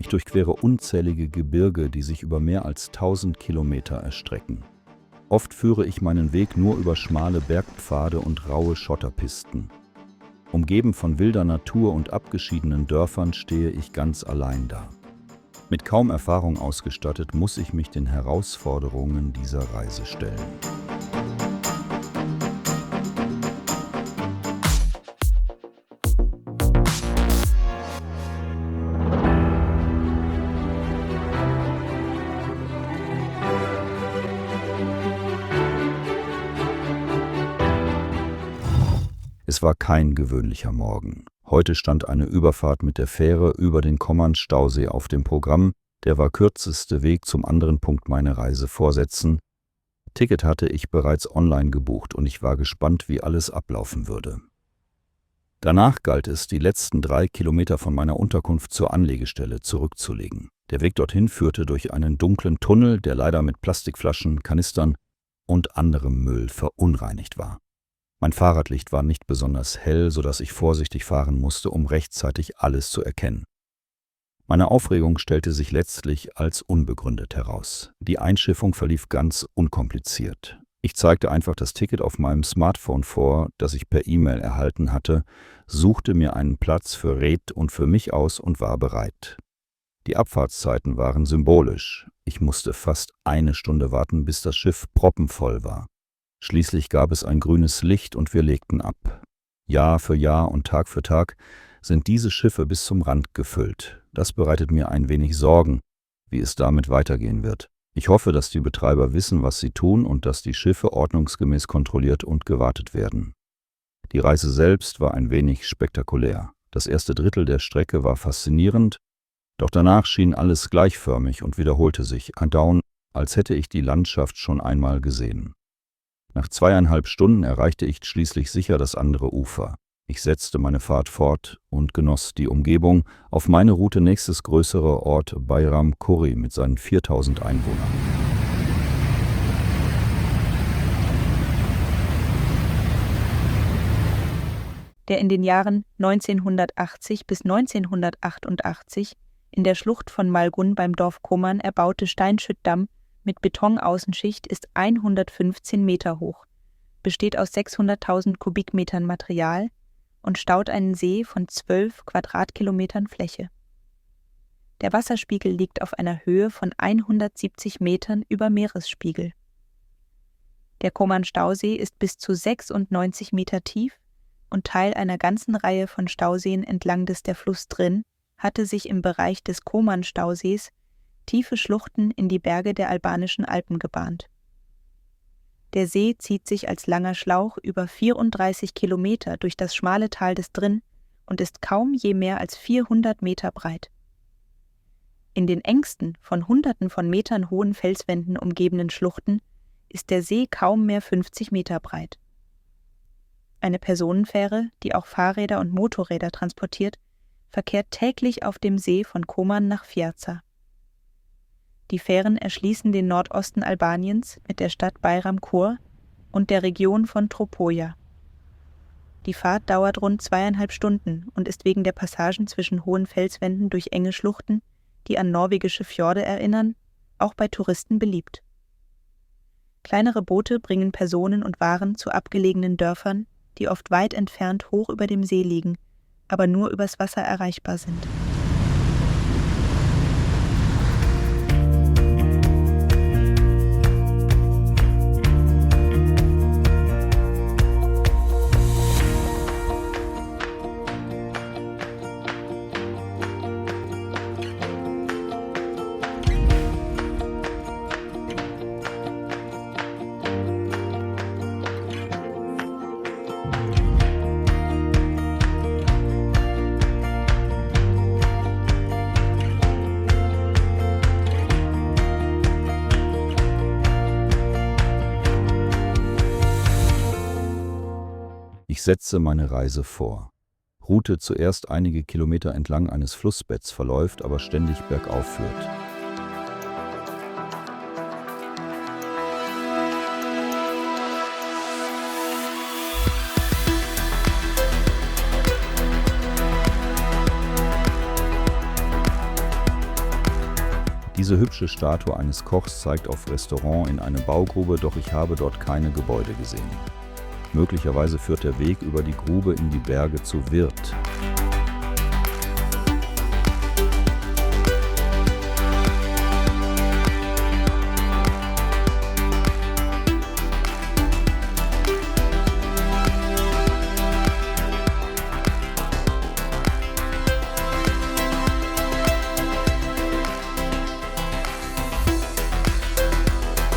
Ich durchquere unzählige Gebirge, die sich über mehr als 1000 Kilometer erstrecken. Oft führe ich meinen Weg nur über schmale Bergpfade und raue Schotterpisten. Umgeben von wilder Natur und abgeschiedenen Dörfern stehe ich ganz allein da. Mit kaum Erfahrung ausgestattet, muss ich mich den Herausforderungen dieser Reise stellen. Es war kein gewöhnlicher Morgen. Heute stand eine Überfahrt mit der Fähre über den Kommand-Stausee auf dem Programm. Der war kürzeste Weg zum anderen Punkt meiner Reise vorsetzen. Ticket hatte ich bereits online gebucht und ich war gespannt, wie alles ablaufen würde. Danach galt es, die letzten 3 Kilometer von meiner Unterkunft zur Anlegestelle zurückzulegen. Der Weg dorthin führte durch einen dunklen Tunnel, der leider mit Plastikflaschen, Kanistern und anderem Müll verunreinigt war. Mein Fahrradlicht war nicht besonders hell, sodass ich vorsichtig fahren musste, um rechtzeitig alles zu erkennen. Meine Aufregung stellte sich letztlich als unbegründet heraus. Die Einschiffung verlief ganz unkompliziert. Ich zeigte einfach das Ticket auf meinem Smartphone vor, das ich per E-Mail erhalten hatte, suchte mir einen Platz für Red und für mich aus und war bereit. Die Abfahrtszeiten waren symbolisch. Ich musste fast 1 Stunde warten, bis das Schiff proppenvoll war. Schließlich gab es ein grünes Licht und wir legten ab. Jahr für Jahr und Tag für Tag sind diese Schiffe bis zum Rand gefüllt. Das bereitet mir ein wenig Sorgen, wie es damit weitergehen wird. Ich hoffe, dass die Betreiber wissen, was sie tun und dass die Schiffe ordnungsgemäß kontrolliert und gewartet werden. Die Reise selbst war ein wenig spektakulär. Das erste Drittel der Strecke war faszinierend, doch danach schien alles gleichförmig und wiederholte sich andauernd, als hätte ich die Landschaft schon einmal gesehen. Nach 2,5 Stunden erreichte ich schließlich sicher das andere Ufer. Ich setzte meine Fahrt fort und genoss die Umgebung. Auf meine Route nächstes größere Ort Bayram Khori mit seinen 4000 Einwohnern. Der in den Jahren 1980 bis 1988 in der Schlucht von Malgun beim Dorf Koman erbaute Steinschüttdamm mit Betonaußenschicht ist 115 Meter hoch, besteht aus 600.000 Kubikmetern Material und staut einen See von 12 Quadratkilometern Fläche. Der Wasserspiegel liegt auf einer Höhe von 170 Metern über Meeresspiegel. Der Koman-Stausee ist bis zu 96 Meter tief und Teil einer ganzen Reihe von Stauseen entlang des der Fluss Drin hatte sich im Bereich des Koman-Stausees tiefe Schluchten in die Berge der albanischen Alpen gebahnt. Der See zieht sich als langer Schlauch über 34 Kilometer durch das schmale Tal des Drin und ist kaum je mehr als 400 Meter breit. In den engsten, von Hunderten von Metern hohen Felswänden umgebenen Schluchten ist der See kaum mehr 50 Meter breit. Eine Personenfähre, die auch Fahrräder und Motorräder transportiert, verkehrt täglich auf dem See von Koman nach Fiaza. Die Fähren erschließen den Nordosten Albaniens mit der Stadt Bayram Khor und der Region von Tropoja. Die Fahrt dauert rund 2,5 Stunden und ist wegen der Passagen zwischen hohen Felswänden durch enge Schluchten, die an norwegische Fjorde erinnern, auch bei Touristen beliebt. Kleinere Boote bringen Personen und Waren zu abgelegenen Dörfern, die oft weit entfernt hoch über dem See liegen, aber nur übers Wasser erreichbar sind. Ich setze meine Reise vor. Route zuerst einige Kilometer entlang eines Flussbetts verläuft, aber ständig bergauf führt. Diese hübsche Statue eines Kochs zeigt auf Restaurant in eine Baugrube, doch ich habe dort keine Gebäude gesehen. Möglicherweise führt der Weg über die Grube in die Berge zu Wirth.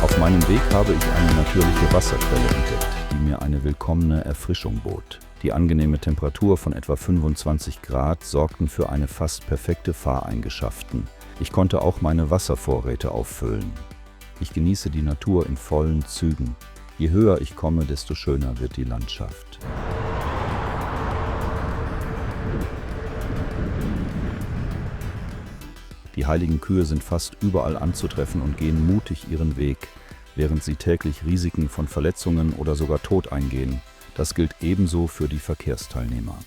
Auf meinem Weg habe ich eine natürliche Wasserquelle entdeckt, die mir eine willkommene Erfrischung bot. Die angenehme Temperatur von etwa 25 Grad sorgten für eine fast perfekte Fahreigenschaften. Ich konnte auch meine Wasservorräte auffüllen. Ich genieße die Natur in vollen Zügen. Je höher ich komme, desto schöner wird die Landschaft. Die heiligen Kühe sind fast überall anzutreffen und gehen mutig ihren Weg, während sie täglich Risiken von Verletzungen oder sogar Tod eingehen. Das gilt ebenso für die Verkehrsteilnehmer.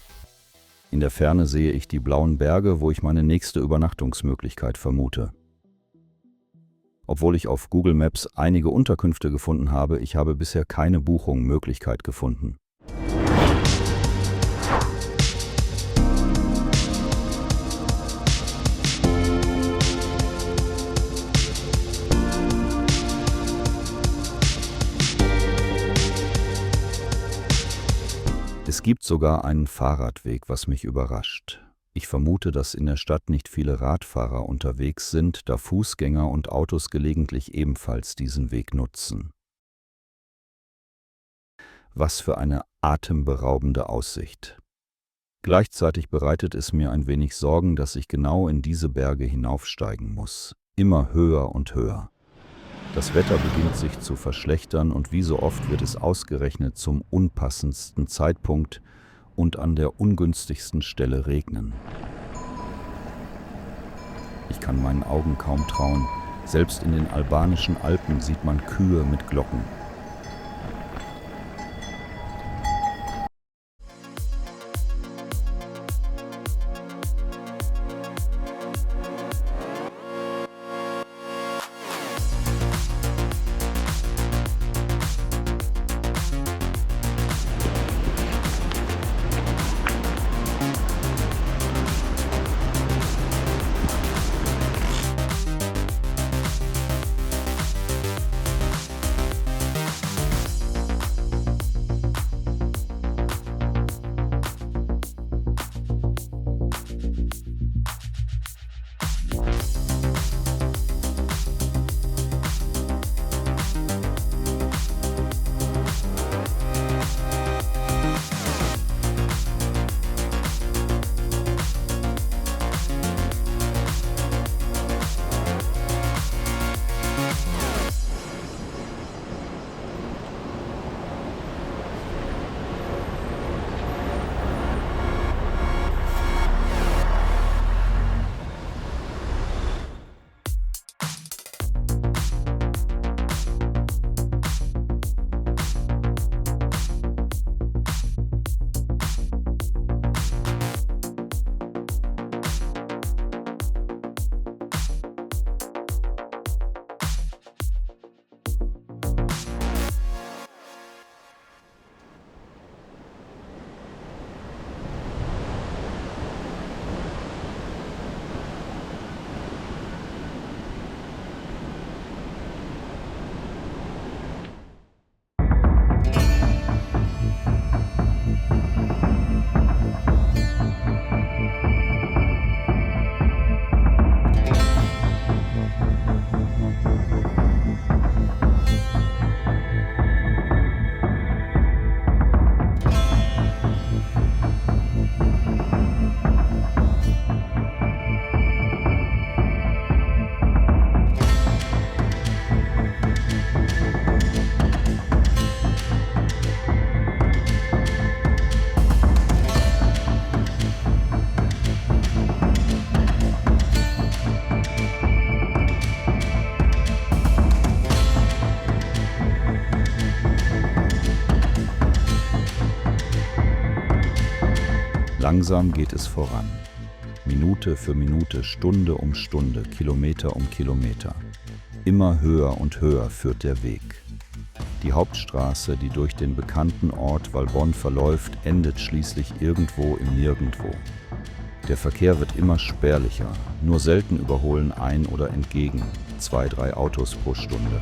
In der Ferne sehe ich die blauen Berge, wo ich meine nächste Übernachtungsmöglichkeit vermute. Obwohl ich auf Google Maps einige Unterkünfte gefunden habe, ich habe bisher keine Buchungsmöglichkeit gefunden. Es gibt sogar einen Fahrradweg, was mich überrascht. Ich vermute, dass in der Stadt nicht viele Radfahrer unterwegs sind, da Fußgänger und Autos gelegentlich ebenfalls diesen Weg nutzen. Was für eine atemberaubende Aussicht. Gleichzeitig bereitet es mir ein wenig Sorgen, dass ich genau in diese Berge hinaufsteigen muss. Immer höher und höher. Das Wetter beginnt sich zu verschlechtern und wie so oft wird es ausgerechnet zum unpassendsten Zeitpunkt und an der ungünstigsten Stelle regnen. Ich kann meinen Augen kaum trauen. Selbst in den albanischen Alpen sieht man Kühe mit Glocken. Langsam geht es voran. Minute für Minute, Stunde um Stunde, Kilometer um Kilometer. Immer höher und höher führt der Weg. Die Hauptstraße, die durch den bekannten Ort Valbonne verläuft, endet schließlich irgendwo im Nirgendwo. Der Verkehr wird immer spärlicher, nur selten überholen ein oder entgegen 2, 3 Autos pro Stunde.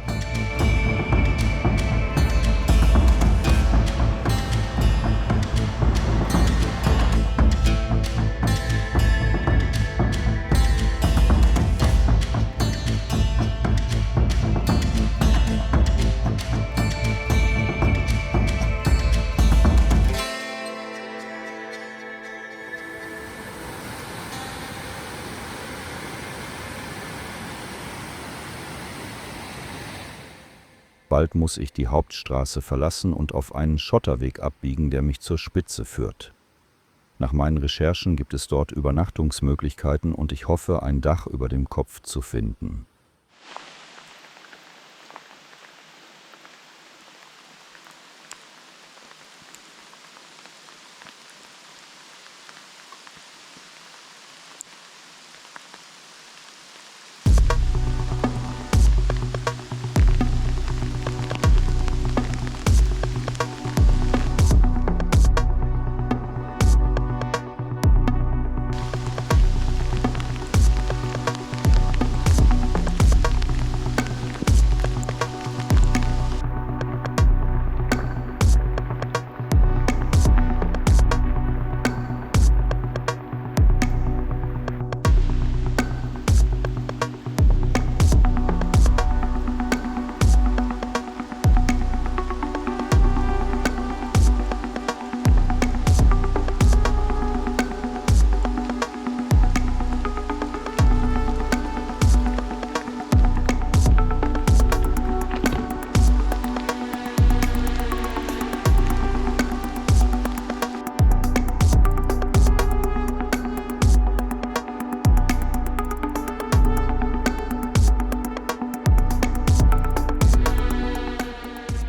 Bald muss ich die Hauptstraße verlassen und auf einen Schotterweg abbiegen, der mich zur Spitze führt. Nach meinen Recherchen gibt es dort Übernachtungsmöglichkeiten und ich hoffe, ein Dach über dem Kopf zu finden.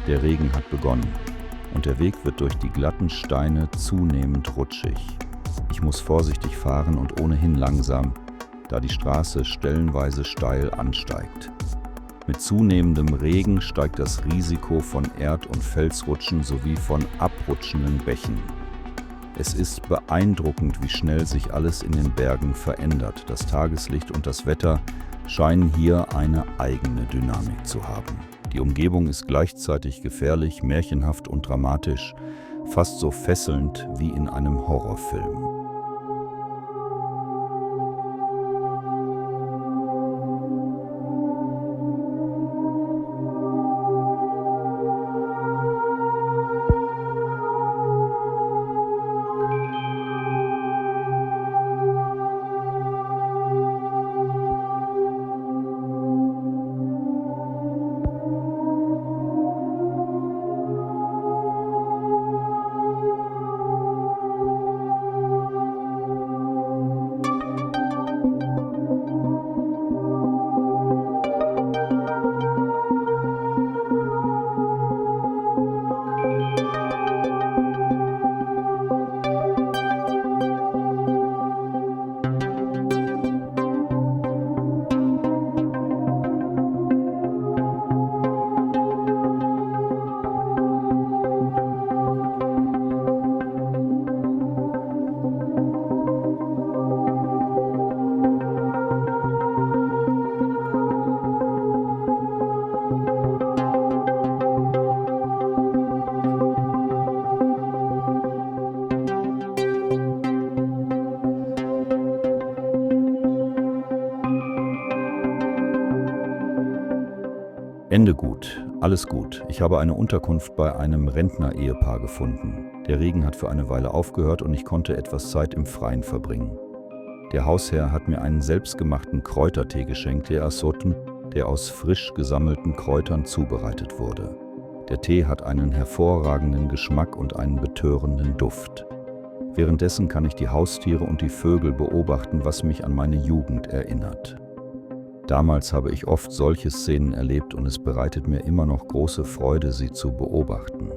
Der Regen hat begonnen und der Weg wird durch die glatten Steine zunehmend rutschig. Ich muss vorsichtig fahren und ohnehin langsam, da die Straße stellenweise steil ansteigt. Mit zunehmendem Regen steigt das Risiko von Erd- und Felsrutschen sowie von abrutschenden Bächen. Es ist beeindruckend, wie schnell sich alles in den Bergen verändert. Das Tageslicht und das Wetter scheinen hier eine eigene Dynamik zu haben. Die Umgebung ist gleichzeitig gefährlich, märchenhaft und dramatisch, fast so fesselnd wie in einem Horrorfilm. Ende gut, alles gut. Ich habe eine Unterkunft bei einem Rentner-Ehepaar gefunden. Der Regen hat für eine Weile aufgehört und ich konnte etwas Zeit im Freien verbringen. Der Hausherr hat mir einen selbstgemachten Kräutertee geschenkt, der aus frisch gesammelten Kräutern zubereitet wurde. Der Tee hat einen hervorragenden Geschmack und einen betörenden Duft. Währenddessen kann ich die Haustiere und die Vögel beobachten, was mich an meine Jugend erinnert. Damals habe ich oft solche Szenen erlebt und es bereitet mir immer noch große Freude, sie zu beobachten.